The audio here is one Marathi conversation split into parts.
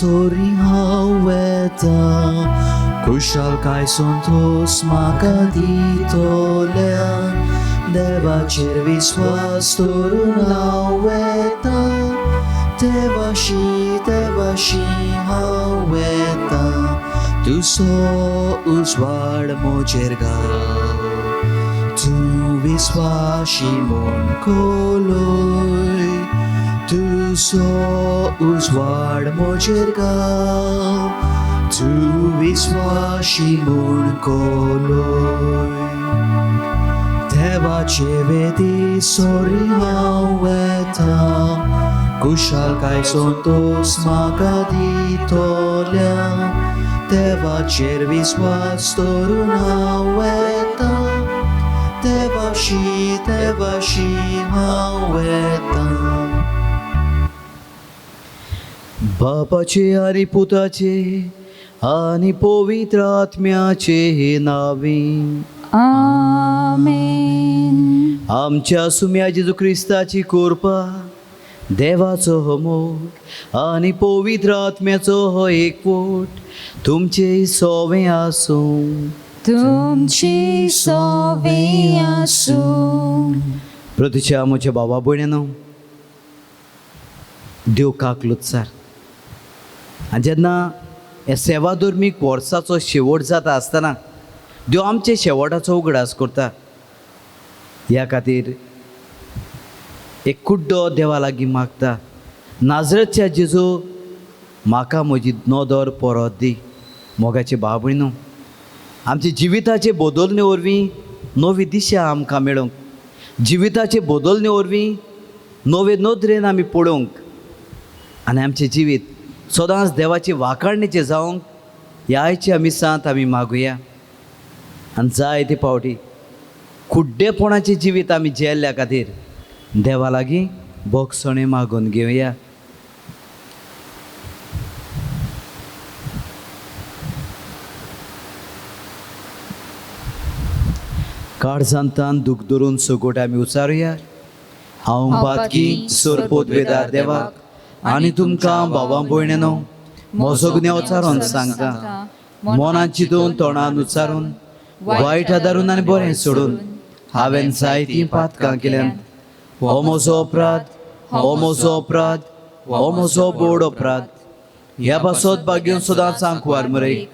सोरी हांव वेता कुशालकाय संतोष म्हाका दितोल्यान देवाचेर विस्वास दवरून हांव वेता देवाशी हांव वेता तुजो उजवाड म्हजेर घाल तूं विस्वाशी म्हूण कोलोय तुजो उजवाड म्हजेर घाल तूं विस्वाशी म्हूण कोलोय देवाचे वेदी सोरी हांव वेता कुशालकाय संतोष म्हाका दितोल्यान देवाचेर विस्वास दवरून हांव वेता देवाशी हांव वेता बापाचे आनी पुताचे आनी पवित्र आत्म्याचे नांवी आमेन. आमच्या सुम्या जेजू क्रिस्ताची कृपा देवाचो हो मोग आनी पवित्र आत्म्याचो हो एकवट तुमचे सोवे आसूं तुमची सोवे आसूं. प्रतीच्या म्हज्या भावा भयणीनो देव काकलुत्सार आनी जेन्ना हे सेवा धर्मीक वर्साचो शेवट जाता आसतना देव आमचे शेवटाचो उगडास करता. ह्या खातीर एक कुड्डो देवा लागीं मागता नाजरेच्या जेजू म्हाका म्हजी नदर परत दी. मोगाचे भाव भयणीनो आमच्या जिविताचे बदलणे वरवीं नवी दिशा आमकां मेळोवंक जिविताचे बदलणे वरवीं नवे नदरेन आमी पळोवंक आनी आमचें जिवीत सदांच देवाचे वाखाणणेचें जावंक ह्या आयच्या मिसांत आमी मागुया. आनी जायते फावटी कुड्डेपणाचें जिवीत आमी जेल्ल्या खातीर देवा लागीं बोगसणे मागून घेवया. काळजांतान दूख धरून सगोट आमी उचारुया. हांव पातकी सोरपोत वेदार देवाक आनी तुमकां भावां भयणीनो म्हजो गुन्यांव उचारून सांगता. मनांत चिंतून तोंडान उच्चारून वायट आदारून आनी बरें सोडून हांवें जायतीं पातकां केल्यात. हो म्हजो अपराध हो म्हजो बोड अपराध. ह्या पासत भाग्यून सदांच आंकवार मरे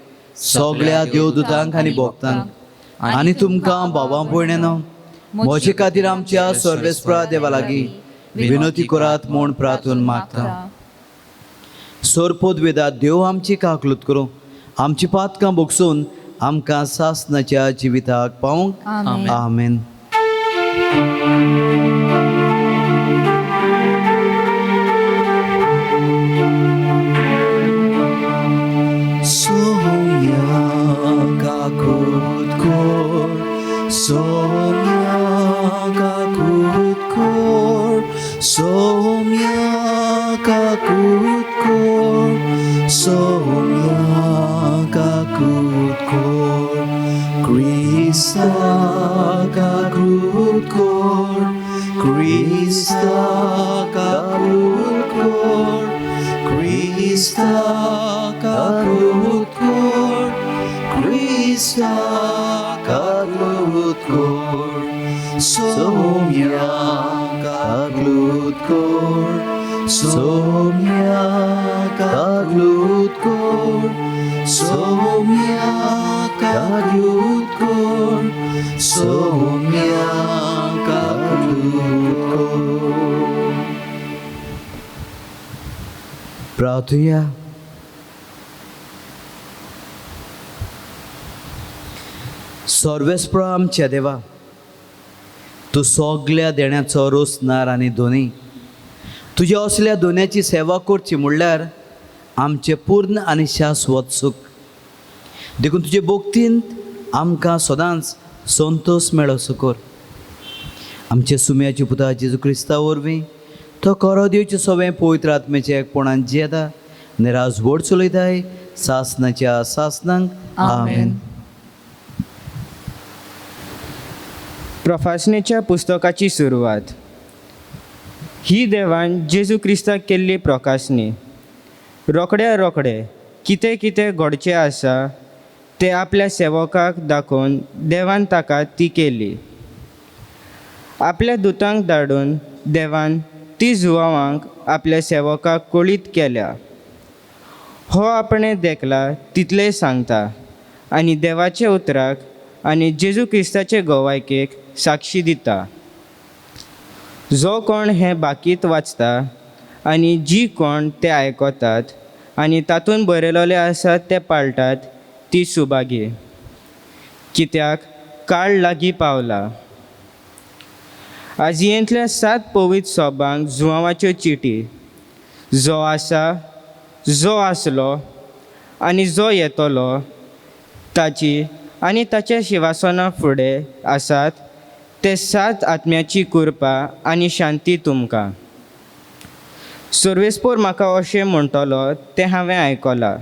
सगळ्या देवदूतांक आनी भोगतांक आनी तुमकां भावां भयणीनो म्हजे खातीर आमच्या सर्वेस्परा देवा लागीं विनोती करात म्हूण प्रार्थून मागता. सोरपोत वेदात देव आमची काकलूत करूं आमची पातकां भोगसून आमकां सासनाच्या जिविताक पावंक. आमेन. सोम्या काकूत कोर सोम्या काकूत कोर सोम्या काकूत कोर सोम्या काकूत कोर क्रिस्ता काकूत कोर क्रिस्ता काकूत कोर क्रिस्ता काकूत कोर क्रिस्ता काकूत कोर सोम्या काकूत कोर सोम्या काकूत कोर सोम्या काकूत कोर सोम्या काकूत कोर. प्रार्थुया. सर्वेस्परा आमच्या देवा तूं सगळ्या देण्याचो रोसनार आनी दोनी तुज्या असल्या दोन्याची सेवा करची म्हणल्यार आमचे पूर्ण आनी शाश्वत सुख देखून तुजे भोगतींत आमकां सदांच संतोष मेळोसो कर. आमचे सुम्याचे पुता जेजू क्रिस्ता वरवीं तो खरो दिवचे सगळें पवित्र आत्म्याच्या एकपणान जेता निराजवड चलयताय सासनाच्या सासनांक. आमेन. प्रफासणेच्या पुस्तकाची सुरवात. ही देवान जेजू क्रिस्ताक केल्ली प्रकाशनी. रोखडे कितें कितें घडचें आसा तें आपल्या सेवकाक दाखोवन देवान ताका ती केली. आपल्या दुतांक धाडून देवान ती जुवांक आपल्या सेवकाक कळीत केल्या. हो आपणें देखला तितलें सांगता आनी देवाच्या उतराक आनी जेजू क्रिस्ताचे गोवायकेक साक्षी दिता. जो कोण हें बाकीत वाचता आनी जी कोण तें आयकतात आनी तातूंत बरयलोलें आसा तें पाळटात ती सुभागी, कित्याक काळ लागीं पावला. आजयेंतल्या 7 पवित्र सोबांक जुवांवाच्यो चिटी, जो आसा, जो आसलो आनी जो येतलो, ताची आनी ताच्या शिवासना फुडें आसात ते 7 आत्म्याची कृपा आनी शांती तुमकां. सर्वेस्पोर म्हाका अशें म्हणटलो तें हांवें आयकलां.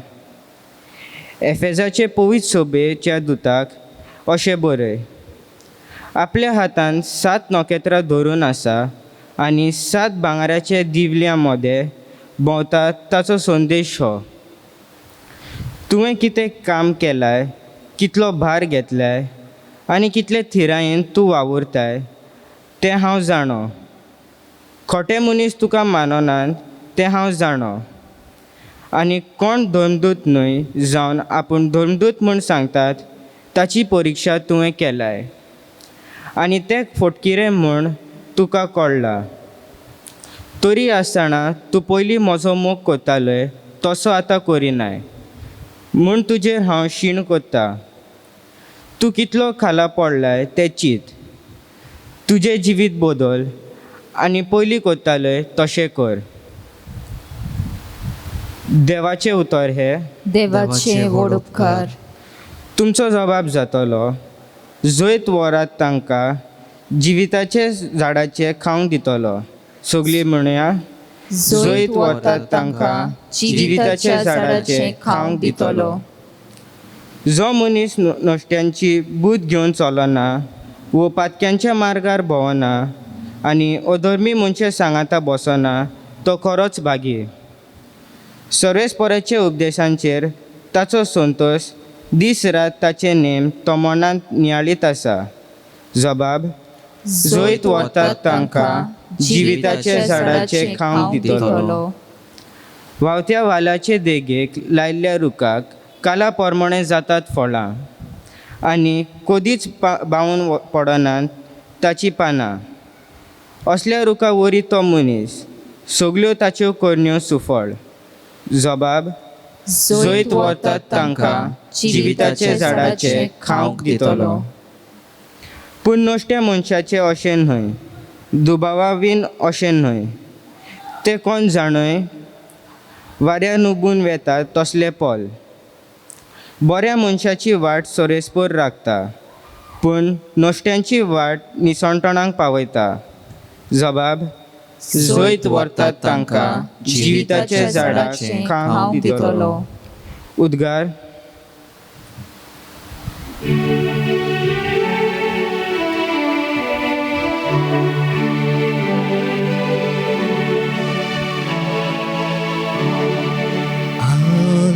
एफेजाचे पवित्र सोबेच्या दुताक अशें बरय. आपल्या हातांत 7 नखेत्रां धरून आसा आनी 7 भांगराच्या दिवल्यां मदें भोंवता ताचो संदेश हो. तुवें कितें काम केलाय, कितलो भार घेतलाय आनी कितले थिरायेन तूं वावुरताय तें हांव जाणो. खोटे मनीस तुका माननात तें हांव जाणो. आनी कोण धर्मदूत न्हय जावन आपूण धर्मदूत म्हूण सांगतात ताची परिक्षा तुवें केलाय आनी तें फटकिरें म्हूण तुका कळ्ळां. तरी आसतना तूं पयलीं म्हजो मोग कोत्तालोय तसो आतां करिनाय म्हूण तुजेर हांव शीण कोत्ता. तूं कितलो खाला पडलाय तें चिंत. तुजें जिवीत बदल आनी पयलीं कोत्तालोय तशें कर. देवाचें उतर हे देवाचे व्हड उपकार. तुमचो जबाब जातलो. जैत वरात तांकां जिविताचे झाडाचे खावंक दितलो. सगळीं म्हणया, जैत वतात तांकां जिविताच्या झाडाचे खावंक दितलो. जो मनीस नश्ट्यांची बूद घेवन चलना वो पातक्यांच्या मार्गार भोंवना आनी अधर्मी मनशे सांगाता बसना तो खरोच भागी. सर्वेस्पराच्या उपदेशांचेर ताचो संतोश दीस रात ताचे नेम तो मनांत नियाळीत आसा. जबाब, जैत वतात तांकां जिविताच्या झाडाचे खावंक दितलो. व्हांवत्या वालाचे देगेक लायिल्ल्या रुखाक काला पोरमणे जातात फळां आनी कदींच बावून पडनात ताची पानां. असल्या रुखा वरी तो मनीस, सगल्यो ताच्यो करण्यो सुफळ. जबाब, जैत वतात तांकां जिविताचे झाडाचे खावंक दितलो. पूण नश्ट्या मनशाचें अशें न्हय, दुबावावीन अशें न्हय. तें कोण जाणय, वाऱ्यान उबून वेता तसले पोल. बऱ्या मनशाची वाट सोरेस्पोर राखता पूण नश्ट्यांची वाट निसणटणांक पावयता. जबाब, जैत व्हरतात तांकां जिविताच्या झाडाचे खावंक दितलो. उद्गार.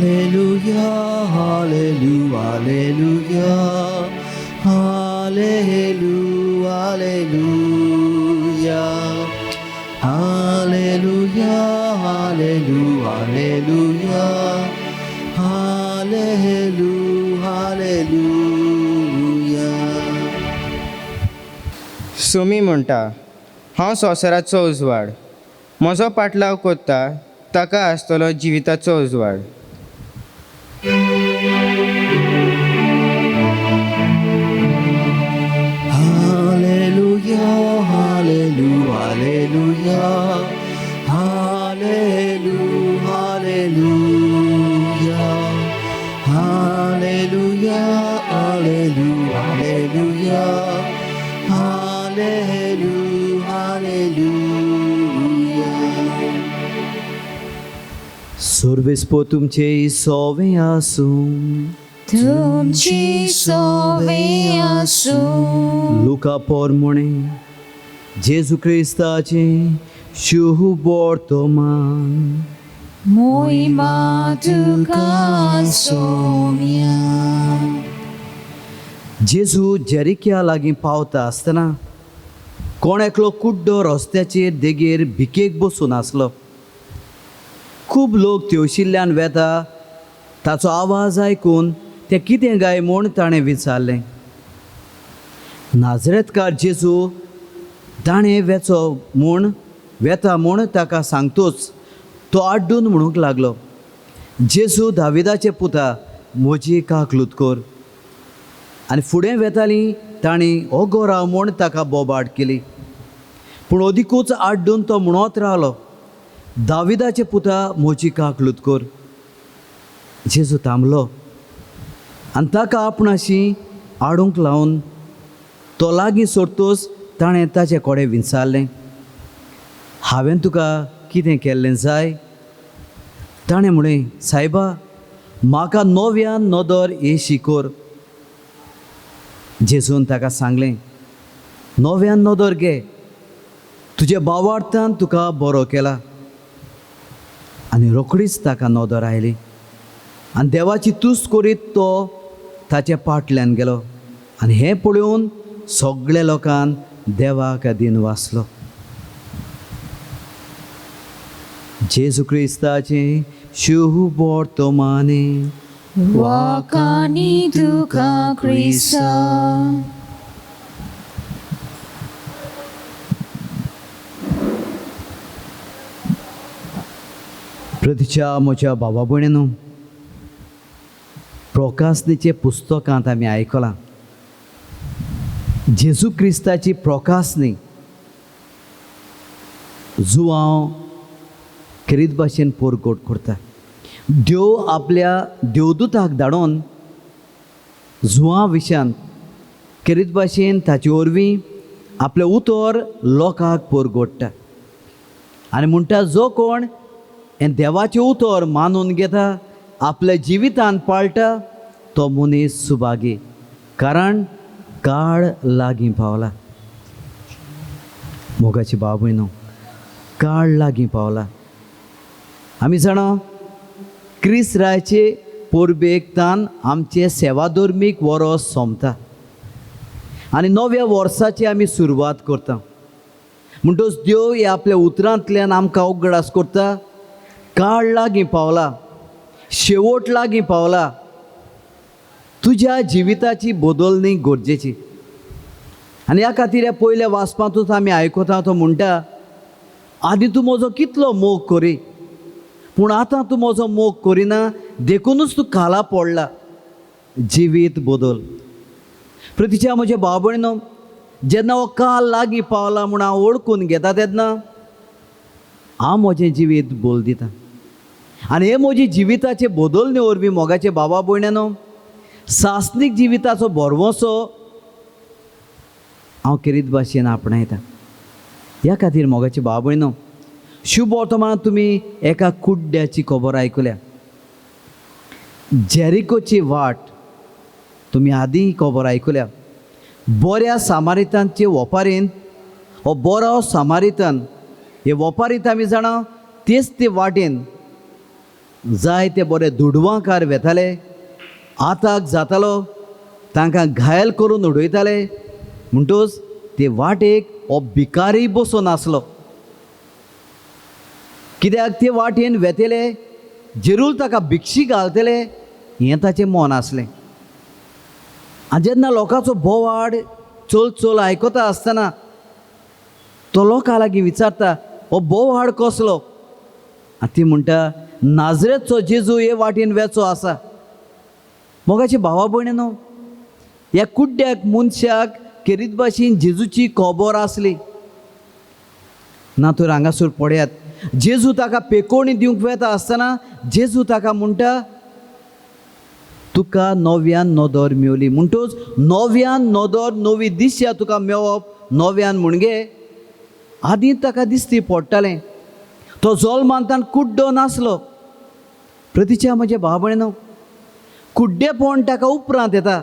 Hallelujah, hallelujah, hallelujah, hallelujah, hallelujah, hallelujah, hallelujah, hallelujah, hallelujah. Sumi म्हणटा, हांव संवसाराचो उजवाड. म्हजो पाटलाव कोत्ता ताका आसतलो जिविताचो उजवाड. Hallelujah, hallelujah, hallelujah, hallelujah, hallelujah, hallelujah, hallelujah, hallelujah, hallelujah. सर्वेस्पो तुमचे सोवे आसूं. तुमची सोवे आसूं. लुका पोरमोणे जेजू क्रिस्ताचे शुभ वर्तमान. मोहिमा तुका सोम्या. जेजू जेरिक्या लागीं पावता आसतना कोण एकलो कुड्डो रस्त्याचेर देगेर भिकेक बसून आसलो. खूब लोक तेवशिल्ल्यान वेता. ताचो आवाज आयकून तें कितें गाय म्हूण ताणें विचारलें. नाजरेतकार जेजू ताणें वेता म्हूण ताका सांगतोच तो आड्डून म्हणूंक लागलो, जेजू दाविदाचे पुता, म्हजी काकलूत कोर. आनी फुडें वेतालीं ताणीं हो गो राव म्हूण ताका बोबाड केली. पूण अदिकूच आड्डून तो म्हणत रावलो, दाविदाचे पुता, म्हजी काकलूत कोर. जेजू थांबलो आनी ताका आपणाशी आडूंक लावन तो लागीं सोडतोच ताणें ताचे कोडे विचारलें, हांवें तुका कितें केल्लें जाय? ताणें म्हणलें, सायबा, म्हाका नव्यान नदर हे शिकोर. जेजून ताका सांगलें, नव्यान नदर घे, तुजे भावार्थान तुका बरो केला. आनी रोखडीच ताका नदर आयली आनी देवाची तुस्त करीत तो ताचे फाटल्यान गेलो. आनी हें पळोवन सगळ्या लोकांन देवाक दिन वाचलो. जेजू क्रिस्ताचे शुभ वर्तमाने वाकानी तुका क्रिस्ता. प्रतीच्या म्हज्या भावा भयणीनो, प्रकाशनेचे पुस्तकांत आमी आयकलां जेजू क्रिस्ताची प्रकाशनी जो हांव खरीद भाशेन पोरगोट करता. देव आपल्या देवदूताक धाडून जुवा विशयान खरीद भाशेन ताचे वरवीं आपलें उतर लोकांक पोरगोडटा. आनी म्हणटा, जो कोण हें देवाचें उतर मानून घेता, आपल्या जिवितान पाळटा, तो मनीस सुभागी, कारण काळ लागीं पावला. मोगाची भाव भयणो, काळ लागीं पावला. आमी जाणा, क्रिस्त रायाचे पोरबेकतान आमचे सेवाधर्मीक वरोस सोंपता आनी नव्या वर्साची आमी सुरवात करता. म्हणटच देव हे आपल्या उतरांतल्यान आमकां उगडास करता. काळ लागीं पावला, शेवट लागीं पावला. तुज्या जिविताची बदलणी गरजेची. आनी ह्या खातीर ह्या पयल्या वाचपांतूच आमी आयकता तो म्हणटा, आदी तूं म्हजो कितलो मोग करी, पूण आतां तूं म्हजो मोग करिना, देखूनच तूं खाला पडला. जिवीत बदल. प्रतीच्या म्हज्या भाव भयणीनो, जेन्ना हो काळ लागीं पावला म्हूण हांव ओळखून घेता तेन्ना हांव म्हजें जिवीत बोल दितां. आनी हे म्हजी जिविताचे बदलणे वरवीं मोगाचे भावा भयणीनो, सासनीक जिविताचो भरवोसो हांव खरीद भाशेन आपणायतां. ह्या खातीर मोगाचे भाव भयणीनो, शुभ वर्तमानांत तुमी एका कुड्ड्याची खबर आयकल्या. जेरिकोची वाट तुमी आदीं खबर आयकल्या. बऱ्या सामारितांचे वपारीन हो बरो सामारितन, हे वपारीत आमी जाणा तेच ते वाटेन जाय ते बरे दुडवांकार वेताले, आताक जातालो, तांकां घायल करून उडयताले. म्हणटच ते वाटेक हो भिकारी बसून आसलो. कित्याक ते वाटेन वेतेले, जरूर ताका भिक्षी घालतले, हें ताचें मन आसलें. आनी जेन्ना लोकांचो बोवाड चल आयकता आसतना तो लोकां लागीं विचारता, हो बोवाड कसलो? आनी ती म्हणटा, नाजरेचो जेजू हे वाटेन वेचो आसा. मोगाची भावा भयणीनो, ह्या कुड्ड्याक मनशाक खरीद भाशेन जेजूची खबर आसली ना. तर हांगासर पळयात, जेजू ताका पेकोवणी दिवंक वेता आसतना जेजू ताका म्हणटा, तुका नव्यान नदर मेवली. म्हणटच नव्यान नदर, नवी दिशा तुका मेवप नव्यान म्हणजे आदीं ताका दिसती पडटालें. तो जल्मांतान कुड्डो नासलो. प्रतीच्या म्हज्या भाव भयणीनो, कुड्डेपण ताका उपरांत येता.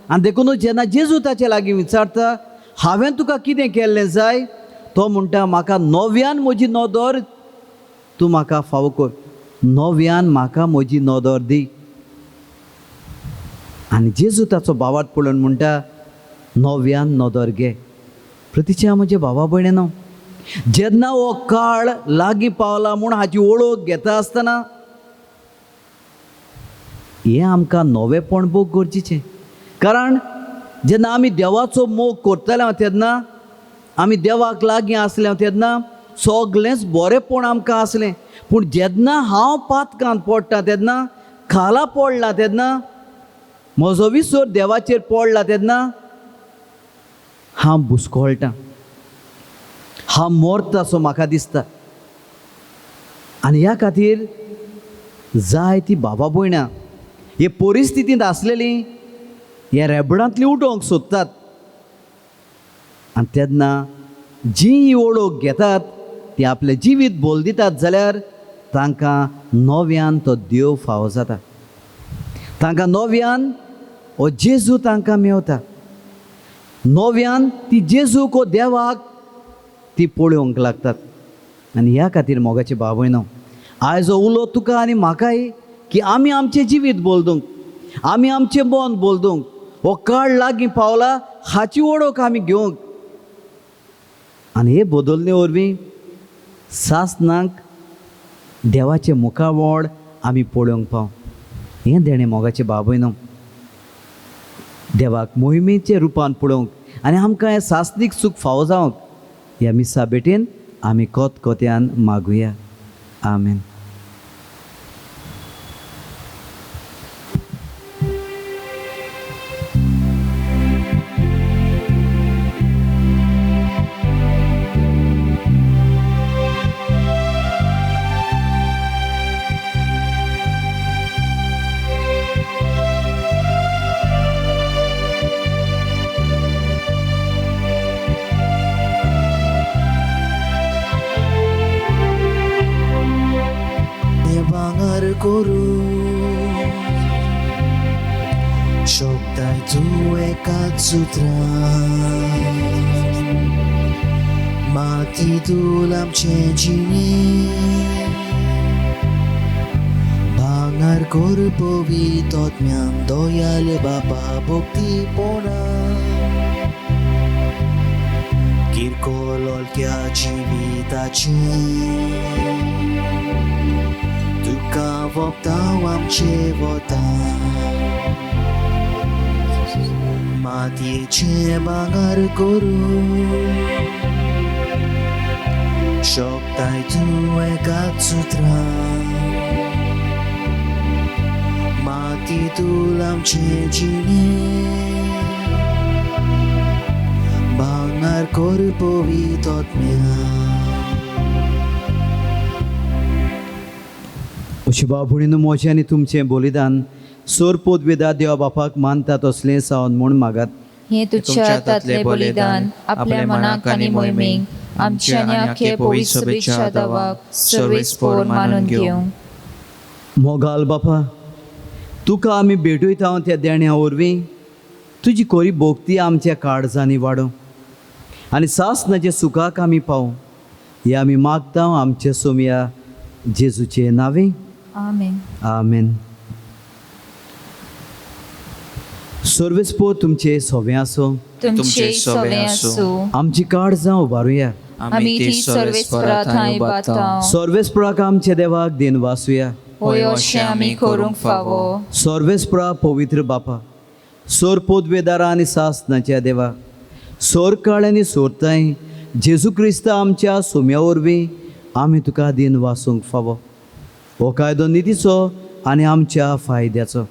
आनी देखून जेन्ना जेजू ताचे लागीं विचारता, हांवें तुका कितें केल्लें जाय, तो म्हणटा, म्हाका नव्यान म्हजी नदर तूं म्हाका फावो कर. नव्यान म्हाका म्हजी नदर दी. आनी जेजू ताचो भावार्थ पळोवन म्हणटा, नव्यान नदर घे. प्रतिच्या म्हजे भावा भयणीनो, जेन्ना हो काळ लागीं पावला म्हूण हाची वळख घेता आसतना हें आमकां नवेपण भोग गरजेचें. कारण जेन्ना आमी देवाचो मोग करतले तेन्ना, आमी देवाक लागीं आसले तेन्ना सगळेंच बरेंपण आमकां आसलें. पूण जेन्ना हांव पातकांत पडटा तेन्ना, खाला पडला तेन्ना, म्हजो विसर देवाचेर पडला तेन्ना हांव बुसकोळटां, हांव मरता सो म्हाका दिसता. आनी ह्या खातीर जायतीं भावा भयणां हे परिस्थितींत आसलेलीं ह्या रेबडांतलीं उठोवंक सोदतात. आनी तेन्ना जी ही ओळख घेतात ती आपलें जिवीत बोल दितात जाल्यार तांकां नव्यान तो देव फावो जाता. तांकां नव्यान हो जेजू तांकां मेवता. नव्यान ती जेजूक हो देवाक ती पळोवंक लागतात. आनी ह्या खातीर मोगाचे भाव भयणो, आयज हो उलो तुका आनी म्हाकाय की आमी आमचें जिवीत बोलदूंक, आमी आमचें मन बोलदूंक, हो काळ लागीं पावला हाची वळख आमी घेवंक. आनी हे बदलणे वरवीं सासणांक देवाचे मुखावळ आमी पळोवंक पाव. हें देणें मोगाचें भाव भयणो, देवाक मोहिमेच्या रुपान पळोवंक आनी आमकां हें सासणीक सूख फावो जावंक ह्या मिसा बेटेन आमी कोतकोत्यान मागुया. आमेन. Shoktai tu ekat sutra mati tulam cecini bangar korpowi tot miang doyal bapa bukti pona kirkolol kya jivitachi tuka voptawam chevota मातीचे भांगर करून शोकताय तूं एकाच सुत्रां मातीतून आमचे जिणे भांगर करपोवी तोत्म्या. अशें भाव भयणीनो, मोचें आनी तुमचें बलिदान सोरपोत वेदा देवा बापाक मानता तसलें सावन म्हूण मागात. हे तुझ्या हातांतले बलिदान आपल्या मनाक आनी मोहिमेक आमचे आनी आख्खे पवित्र सभेच्या देवाक सर्वेस्पोर मानून घेवं. मोगाल बापा, तुका आमी भेटयता त्या देण्या वरवीं तुजी कोरी भोगती आमच्या काळजांनी वाडो आनी सासणाच्या सुखाक आमी पावूं. हे आमी मागता आमचे सोमया जेजूचे नांवे. आमेन. आमेन. सर्वेस्पोर तुमचे सोवे आसो, तुमचे सवे आसूं. आमची काळजां उबारुया. आमी ती सर्वेस्परा थंय बातां. सर्वेस्पराक आमच्या देवाक दिन वासुया. होय अशें आमी करूंक फावो. सर्वेस्परा पवित्र बापा, सोर पोदवेदारा आनी सासणाच्या देवा, सोर काळ आनी सोरताय जेजू क्रिस्त आमच्या सोम्या वरवीं आमी तुका दिन वासूंक फावो. हो कायदो नितीचो आनी आमच्या फायद्याचो.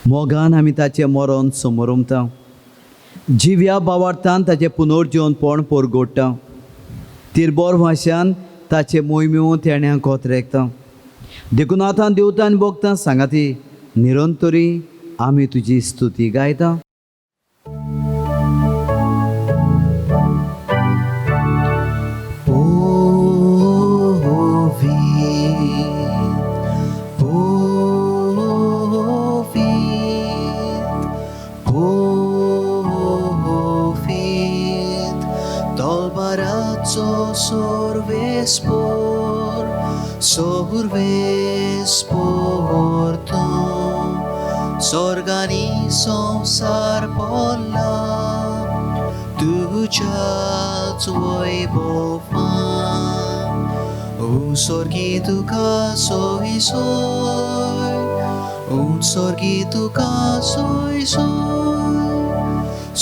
मोगान आमी ताचें मरण समोर उमता, जिव्या भावार्थान ताचें पुनर्जीवनपण परगोडटा, तिरबोर भाशान ताचे मोहिम्यो तेण्या कोतरेकता. देखून आतां देवता आनी भोगता सांगाती निरंतरी आमी तुजी स्तुती गायता. Sorvespor, so सर्वेस पोरतो स्वर्गानी संसार पडला तुझ्याच वैभवान उत्सर्गी तुका सोय सोय उत्सर्गी तुका सोय सोय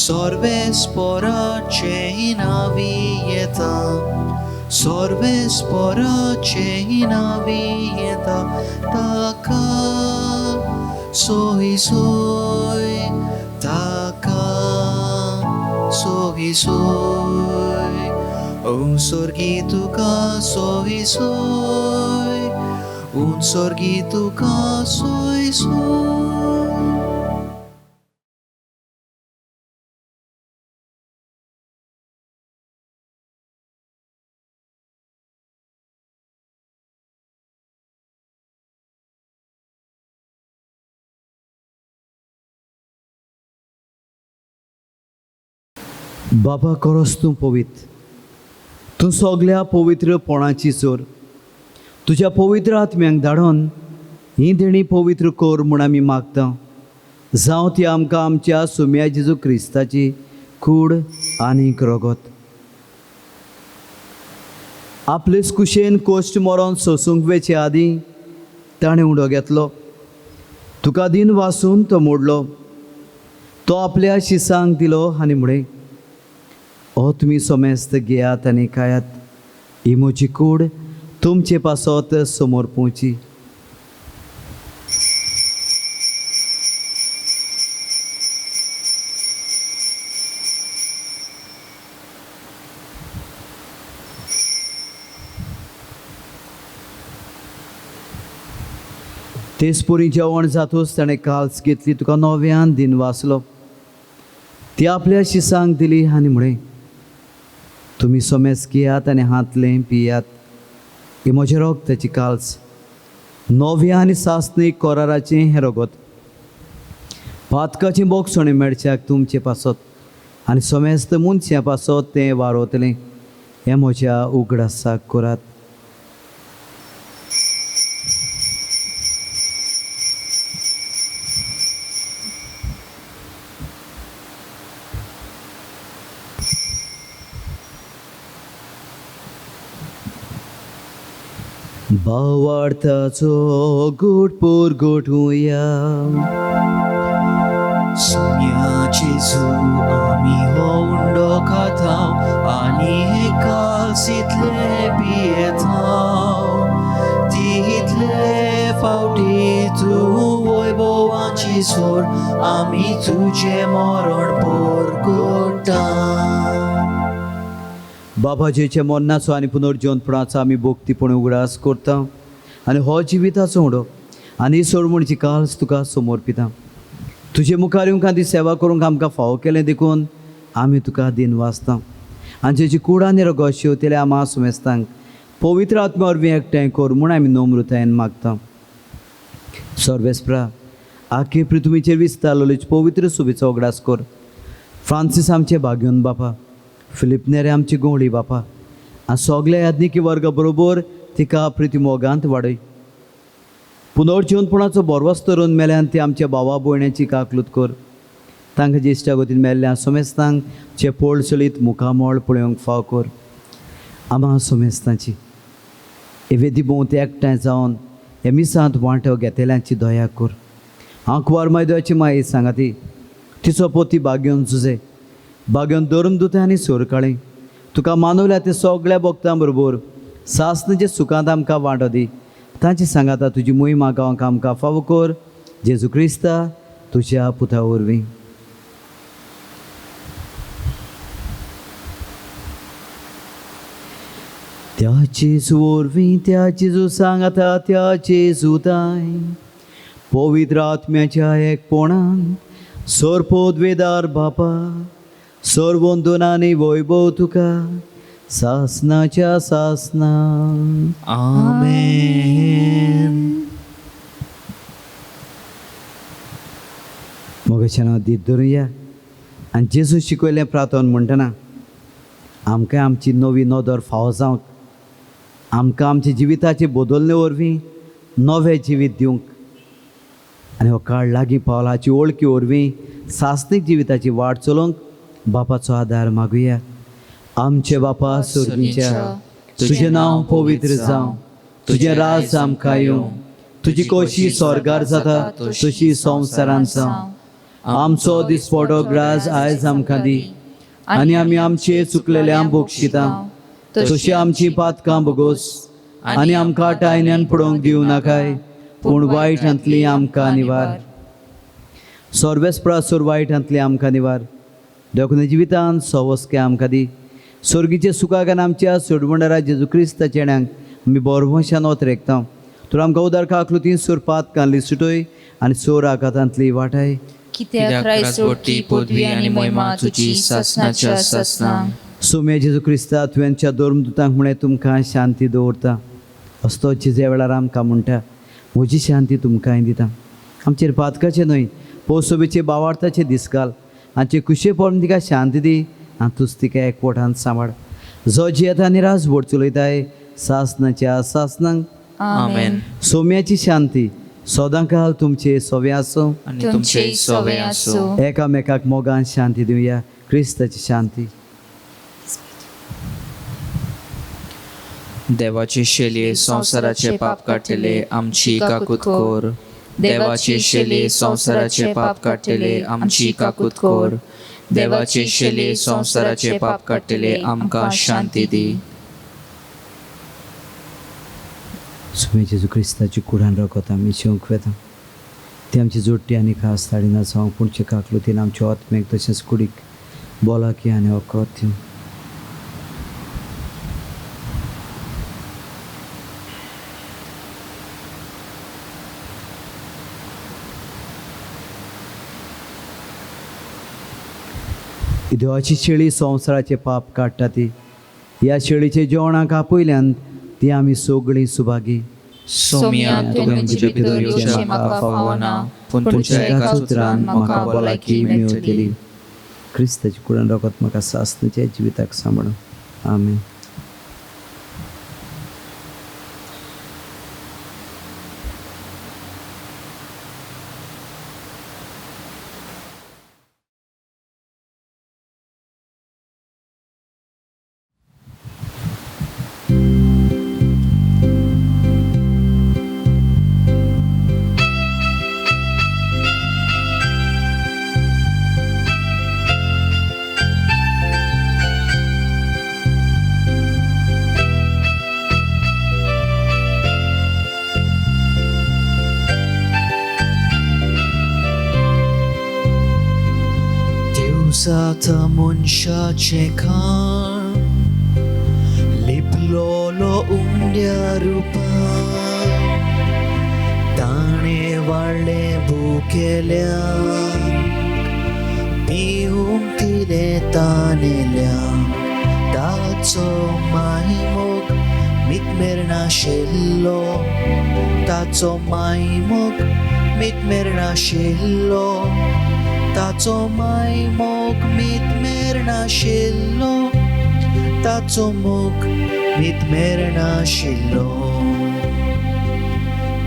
सर्वेस्पराचे नावी येता सर्वेस्पराचे नावी येता ताका सोय सोय ताका सोय सोय उत्सर्गी तुका सोय सोय उत्सर्गी तुका सोय सोय. बाबा खरोच तूं पवित्र, तूं सगळ्या पवित्रपणाची चोर. तुज्या पवित्र आत्म्यांक धाडून ही देणी पवित्र कर म्हूण आमी मागता. जावं ती आमकां आमच्या सुम्या जेजू क्रिस्ताची कूड आनीक रगत. आपलेच कुशेन कोश्ट मरोन सोसूंक वेचे आदीं ताणें उडो घेतलो. तुका दिन वासून तो मोडलो. तो आपल्या शिसांक दिलो आनी म्हळें, हो तुमी सोमेस्त घेयात आनी खायात. ही म्हजी कूड तुमचे पासत समोर पोवची. तेच पोरी जेवण जातूच ताणें काल्स घेतली, तुका नव्यान दिन वाचलो. ती आपल्या शिसांक दिली आनी म्हळें, तुमी सोमेस घेयात आनी हातलें पियात. ही म्हजें रोगताची काल्स, नव्या आनी सासणीक कोराराचें हें रगत. पातकाचें बोगसणें मेळच्याक तुमचे पासत आनी सोमेस्त मनशां पासत तें वारोतलें. हें म्हज्या उगडासाक करात. भावार्थाचो घोटपोर घोटुया. सुम्या जेजू आमी हो उंडो खाताव आनी हे काल्स इतले पियेताव. तितले फावटी तूं वैभवाची सोर आमी तुजें मरण पोरगोट्टा. बाबाजेच्या मरणाचो आनी पुनर्जीवनपणाचो आमी भोक्तीपण उगडास करता आनी हो जिविताचो उडो आनी सोडमणची काल्स तुका समर्पिता. तुजे मुखार येवंक आनी सेवा करूंक आमकां फावो केलें देखून आमी तुका दिन वाचता. आनी जेची कूड आनी रगत शेवतले आमा सुमेस्तांक पवित्र आत्म्या वरवीं एकठांय कर म्हूण आमी नम्रतायेन मागता. सर्वेस्परा आख्खे पृथ्वीचेर विस्तारलेली पवित्र सुबेचो उगडास कर. फ्रांसीस आमचे भाग्योन बापा, फिलिप नेरे आमची गोंवळी बापा, आनी सगल्या याज्ञिकी वर्गा बरोबर तिका प्रितीमोगांत वाडय. पुनर्जीवनपणाचो बोरवोस तरून मेल्यान ती आमच्या भावा भयण्याची काकलूत कर. तांकां ज्येश्ठा गतीन मेल्ल्या सोमेस्तांक चे पोळसळीत मुखामोळ पळोवंक फाव कर. आमा सोमेस्तांची हे वेदी भोंवती एकठांय जावन हे मिसांत वांटो घेतल्यांची दया कर. आंकवार मैद्याची माई सांगाती तिचो पोती भाग्योन झुजे भाग्योन धरून दुतें आनी सोर काळी. तुका मानवल्या ते सगळ्या भक्तां बरोबर सासणेचे सुखांत आमकां वांटो दी. तांची सांगाता तुजी मोहिमा गावंक आमकां फावो कर. जेजू क्रिस्ता तुज्या पुता वरवीं. त्या जेजू वरवीं त्या जेजू सांगाता त्या जेजूताय पवित्र आत्म्याच्या एकपणान सोरपोद्वेदार बापा सर्वोंदोनानी वैभव तुका सासनाच्या सासना. आमेन. मोगाच्या दीत धरुया आनी जेजू शिकयलें प्रार्थना म्हणटना आमकां आमची नवी नदर फावो जावंक आमकां आमच्या जिविताचे बदलणे वरवीं नवें जिवीत दिवंक आनी हो काळ लागीं पावला हाची वळखी वरवीं सासणीक जिविताची वाट चलोवंक बापाचो आदार मागुया. आमचे बापा सुर्गीच्या, तुजें नांव पवित्र जावं, तुजें राज आमकां येवं, तुजी कशी स्वर्गार जाता तशी संवसारांत जावं. आमचो दिसपडो ग्रास आयज आमकां दी, आनी आमी आमचे चुकलेल्यांक बोगशिता तशी आमची पातकां बोगोस, आनी आमकां टायन्यान पडोवंक दिवं नाकाय, पूण वायटांतली आमकां निवार. सर्वेस्परासूर वायटांतली आमकां निवार. दोखने जिवितांत सवस्के आमकां दी. सर्गीचे सुखाक आनी आमच्या सोडवणारा जेजू क्रिस्ताच्या येण्याक आमी बोरमोशान वतरेकता. तर आमकां उदार काकलुती सूर पातकांतली सुटय आनी सोर आकातांतली वाटाय. कित्याक क्रायस्त रोटी पदवी आनी महिमा तुजी ससनाच्या ससना. सोम्या जेजू क्रिस्ता तुवेंच्या धर्मदुतांक म्हणे तुमकां शांती दवरता. असतो जे वेळार आमकां म्हणटा म्हजी शांती तुमकां दिता. आमचेर पातकाचे न्हय पौसोबेचे बावार्थाचे दीस घाल. आमचे कुशे पडून तिका शांती दी आनी तुज तिका एकवटान सांबाळ. जो जियेता निराश बोट चलयताय सासनाच्या सासनांक आमेन. सोम्याची शांती सदांकाल तुमचे सोवे आसूं आनी तुमचे सोवे आसूं. एकामेकाक मोगान शांती दिवया. क्रिस्ताची शांती. देवाचे शेलये संसाराचे पाप काडलेले आमची काकूत कोर. देवाचे शेलये संसाराचे पाप काडलेले आमची काकूत कोर. देवाचे शेलये संसाराचे पाप काडलेले आमकां शांती दी. सुमे जेजू क्रिस्ताची कुडान रगत आमी शिवंक वेता. ती आमची जोडटी आनी खास ताळी नाचावंक पुणचे काकलुतीन आमच्या आत्मेक तशेंच कुडीक बोलाकी आनी वखद दिवं. देवाची शेळी संवसाराचे पाप काडटा ती. ह्या शेळीचे जेवणाक आपयल्यान ती आमी सगळीं सुभागी. सोम्या तुवें म्हजे भितर येवचें म्हाका फावना, पूण तुज्या एका उतरान म्हाका भलायकी मेळटली. क्रिस्ताची कुडान रगत म्हाका सासणाच्या जिविताक सांबाळून. आमेन. दिवसात मनशाचे खाण लिपलोलो उंड्या रुपान. ताणे वाडले भुकेल्या पिवूंक दिले तानेल्या. ताचो मायमोग मितमेर नाशिल्लो. ताचो मायमोग मितमेर नाशिल्लो. ताचो मायमोग मितमेर नाशिल्लो. ताचो मोग मितमेर नाशिल्लो.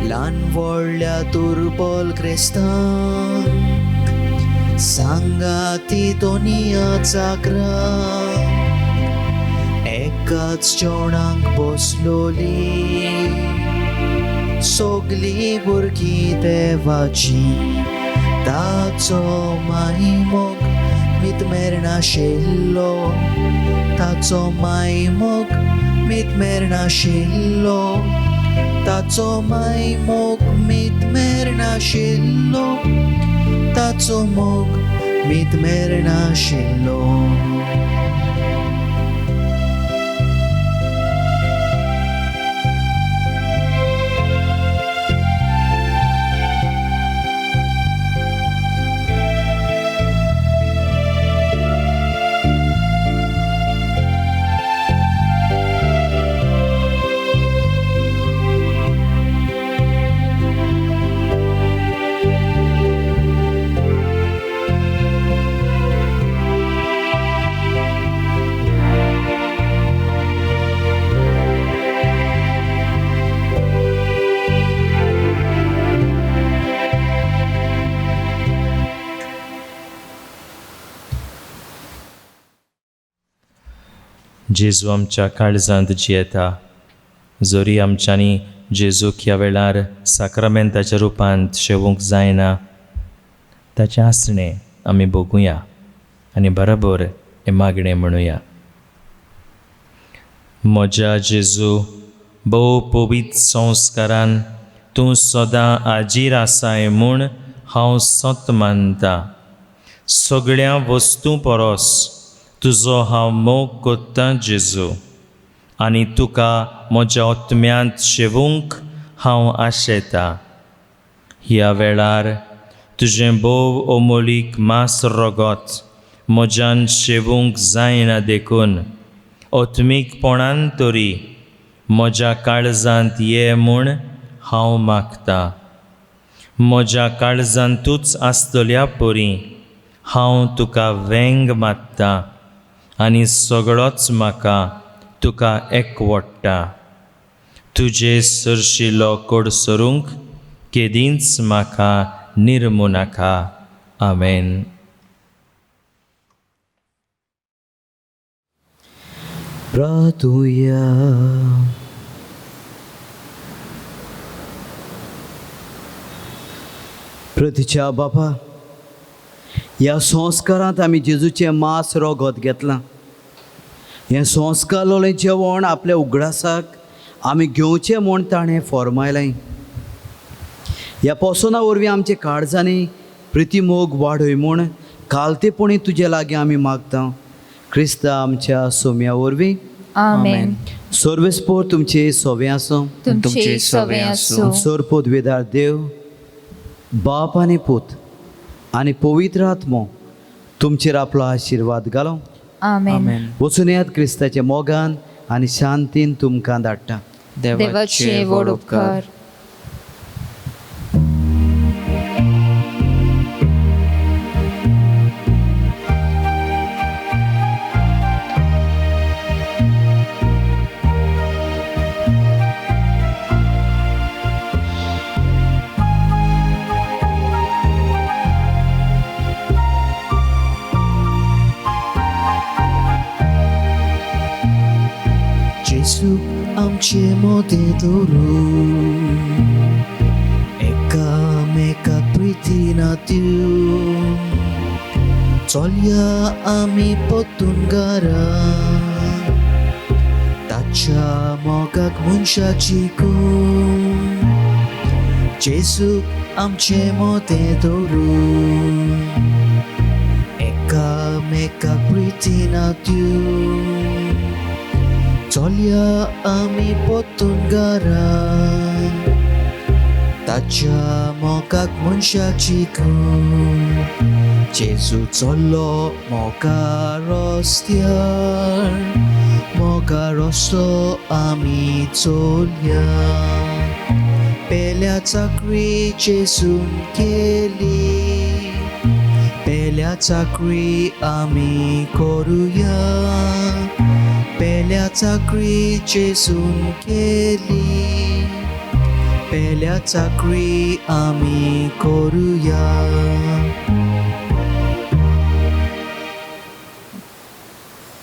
ल्हान व्हडल्या दुर्बल क्रिस्तांक सांगाती दोनिया जागरां. एकाच जेवणाक बसलोली सगलीं भुरगीं देवाची. ताचो मायमोग मितमेर नाशिल्लो. ताचो मायमोग मितमेर नाशिल्लो. ताचो मायमोग मितमेर नाशिल्लो. ताचो मोग मितमेर नाशिल्लो. जेजू आमच्या काळजांत जियेता. जरी आमच्यांनी जेजूक ह्या वेळार साक्रामेंताच्या रुपांत शेवूंक जायना, ताचें आसणें आमी भोगुया आनी बरोबर हे मागणें म्हणुया. म्हज्या जेजू, भोव पवित्र संस्कारान तूं सदां आजीर आसाय म्हूण हांव सत मानता. सगळ्या वस्तू परस तुजो हांव मोग कोत्तां जेजू, आनी तुका म्हज्या आत्म्यांत शेवूंक हांव आशेतां. ह्या वेळार तुजें भोव अमोलीक मास रगत म्हज्यान शेवूंक जायना देखून आत्मीकपणान तरी म्हज्या काळजांत ये म्हूण हांव मागतां. म्हज्या काळजांतूच आसतल्या परी हांव तुका वेंग मात्तां आनी सगळोच म्हाका तुका एकवडटा. तुजे सरशिलो कोडसरूंक केदींच म्हाका निर्मू नाका. आमेन. प्रार्थुया. प्रतीच्या बापा, ह्या संस्कारांत आमी जेजूचें मास रगत घेतलां. हें संस्कारलोलें जेवण आपल्या उगडासाक आमी घेवचें म्हूण ताणें फॉर्मायलें. ह्या पोसना वरवीं आमचे काळजांनी प्रितीमोग वाडय म्हूण कालतेपणी तुजे लागीं आमी मागता. क्रिस्ता आमच्या सोम्या वरवीं. आमेन. सर्वेस्पोर तुमचे सोवें आसूं. तुमचे सवे आसूं. सोरपोदवेदार देव, बाप आनी पूत आनी पवित्र आत्मो तुमचेर आपलो आशिर्वाद घालो. आमेन. वचून येयात क्रिस्ताच्या मोगान आनी शांतीन तुमकां धाडटा. देवाचे व्हड उपकार. जेजू आमचे मोदे दवरून एकामेकाक प्रिती दिवन चलया आमी पोत्तून घरा ताच्या मोगाक मनशाची कून. जेजू आमचे मोदे दवरून एकामेकाक प्रिती दिवन चलया आमी पोत्तून घरा ताच्या मोगाक मनशाची कून. जेजू चल्लो मोगा रस्त्यार, मोगा रस्तो आमी चलया. पेल्या चाकरी जेजून केली, पेल्या चाकरी आमी करुया. पेल्या चाकरी जेजून केली, पेल्या चाकरी आमी करुया.